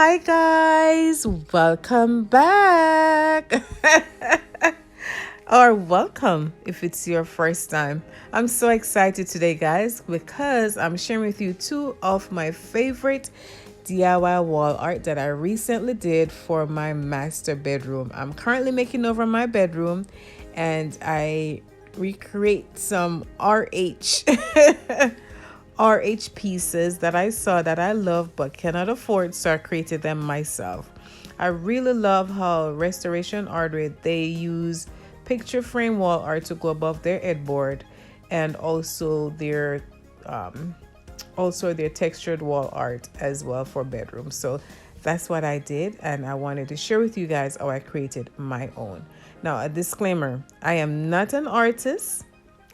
Hi guys, welcome back. Or welcome if it's your first time. I'm so excited today, guys, because I'm sharing with you two of my favorite DIY wall art that I recently did for my master bedroom. I'm currently making over my bedroom and I recreate some RH pieces that I saw that I love but cannot afford, so I created them myself. I really love how Restoration Hardware, they use picture frame wall art to go above their headboard, and also their textured wall art as well for bedrooms. So that's what I did, and I wanted to share with you guys how I created my own. Now, a disclaimer: I am not an artist,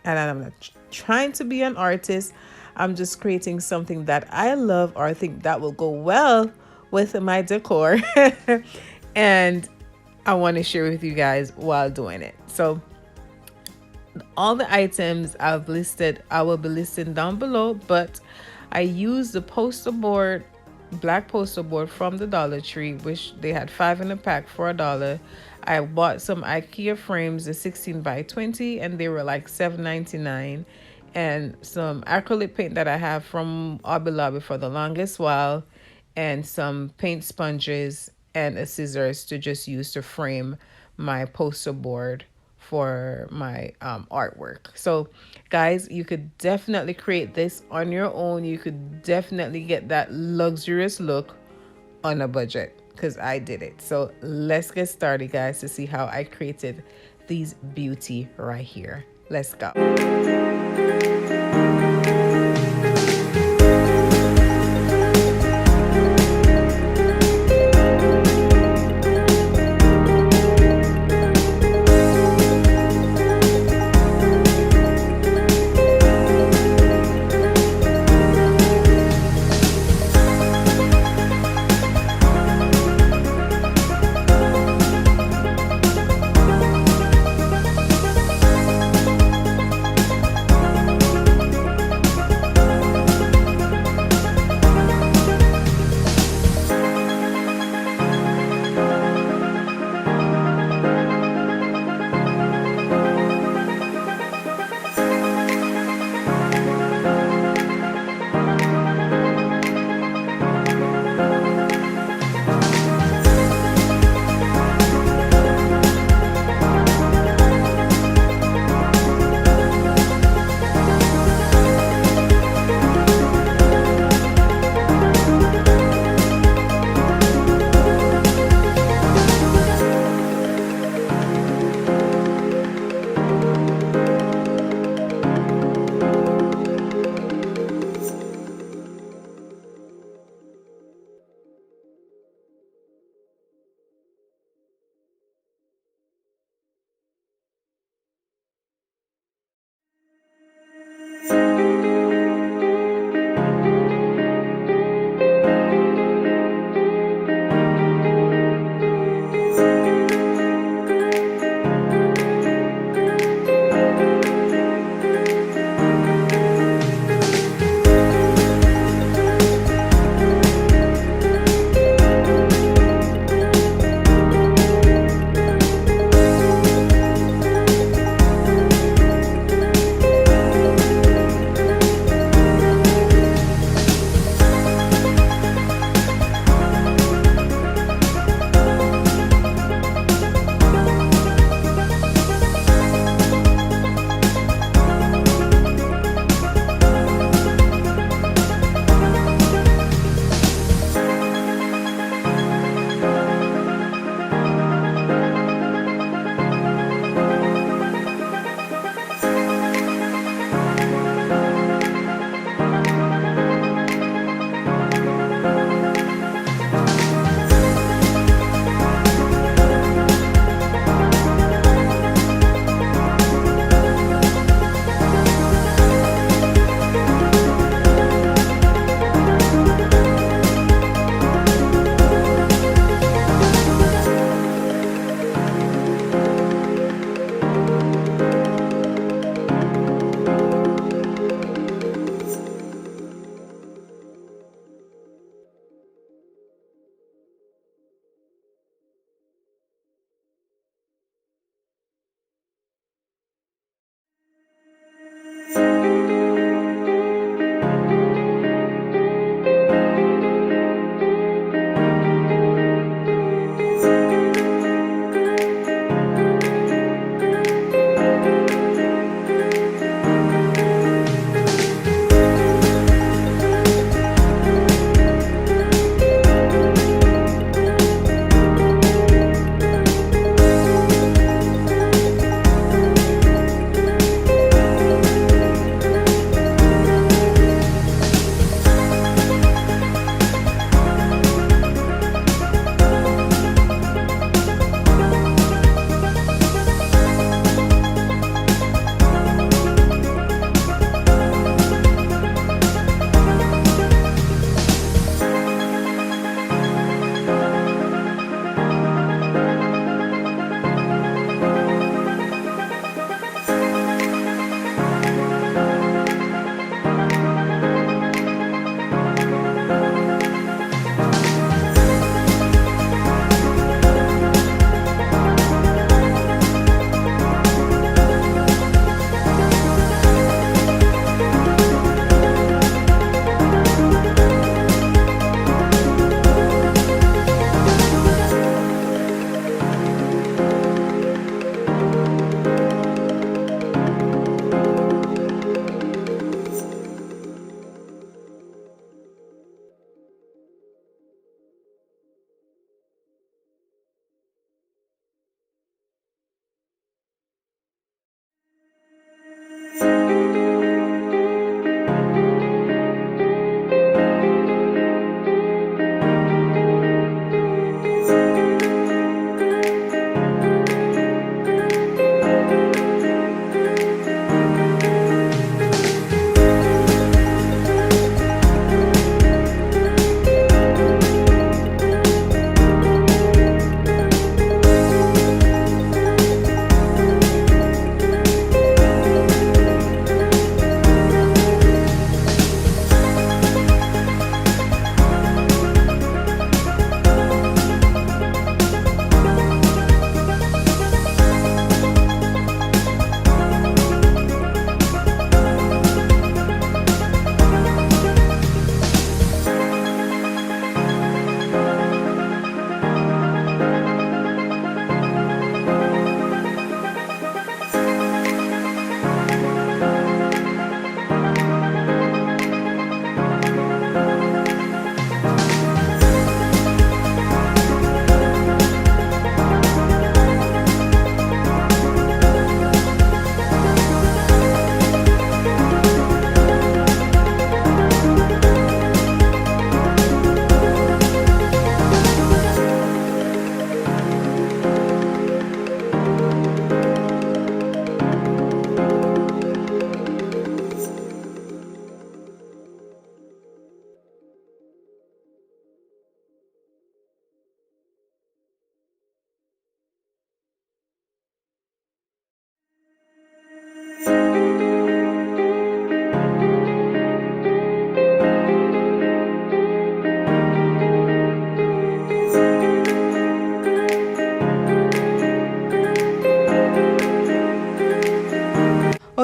and I'm not trying to be an artist. I'm just creating something that I love or I think that will go well with my decor. And I want to share with you guys while doing it. So all the items I've listed, I will be listing down below, but I used the poster board, black poster board from the Dollar Tree, which they had 5 in a pack for $1. I bought some IKEA frames, the 16 by 20, and they were like $7.99. And some acrylic paint that I have from Hobby Lobby for the longest while, and some paint sponges and a scissors to just use to frame my poster board for my artwork. So guys, you could definitely create this on your own. You could definitely get that luxurious look on a budget, because I did it. So let's get started, guys, to see how I created these beauty right here. Let's go.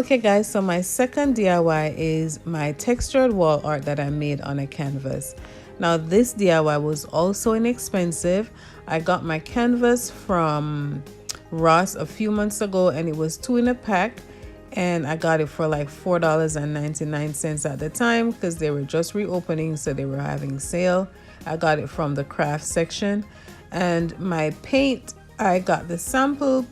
Okay guys, so my second DIY is my textured wall art that I made on a canvas. Now this DIY was also inexpensive. I got my canvas from Ross a few months ago and it was 2 in a pack, and I got it for like $4.99 at the time because they were just reopening, so they were having sale. I got it from the craft section. And my paint, I got the sample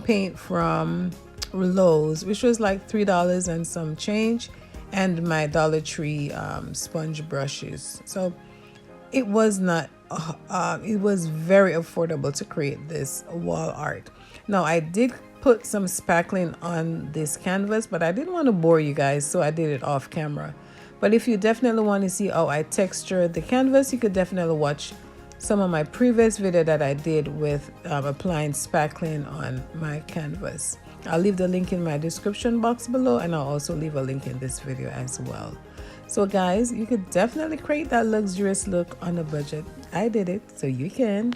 paint from Lowe's, which was like $3 and some change, and my Dollar Tree sponge brushes. So it was not it was very affordable to create this wall art. Now I did put some spackling on this canvas, but I didn't want to bore you guys, so I did it off camera. But if you definitely want to see how I textured the canvas, you could definitely watch some of my previous video that I did with applying spackling on my canvas. I'll leave the link in my description box below, and I'll also leave a link in this video as well. So guys, you could definitely create that luxurious look on a budget. I did it, so you can.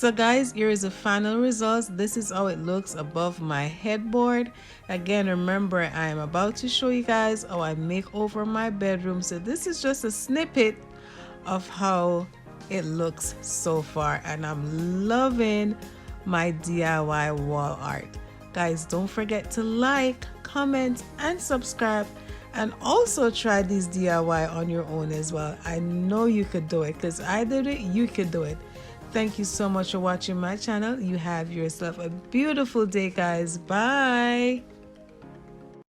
So guys, here is the final results. This is how it looks above my headboard. Again, remember, I am about to show you guys how I make over my bedroom. So this is just a snippet of how it looks so far, and I'm loving my DIY wall art. Guys, don't forget to like, comment, and subscribe, and also try these DIY on your own as well. I know you could do it because I did it. You could do it. Thank you so much for watching my channel. You have yourself a beautiful day, guys. Bye.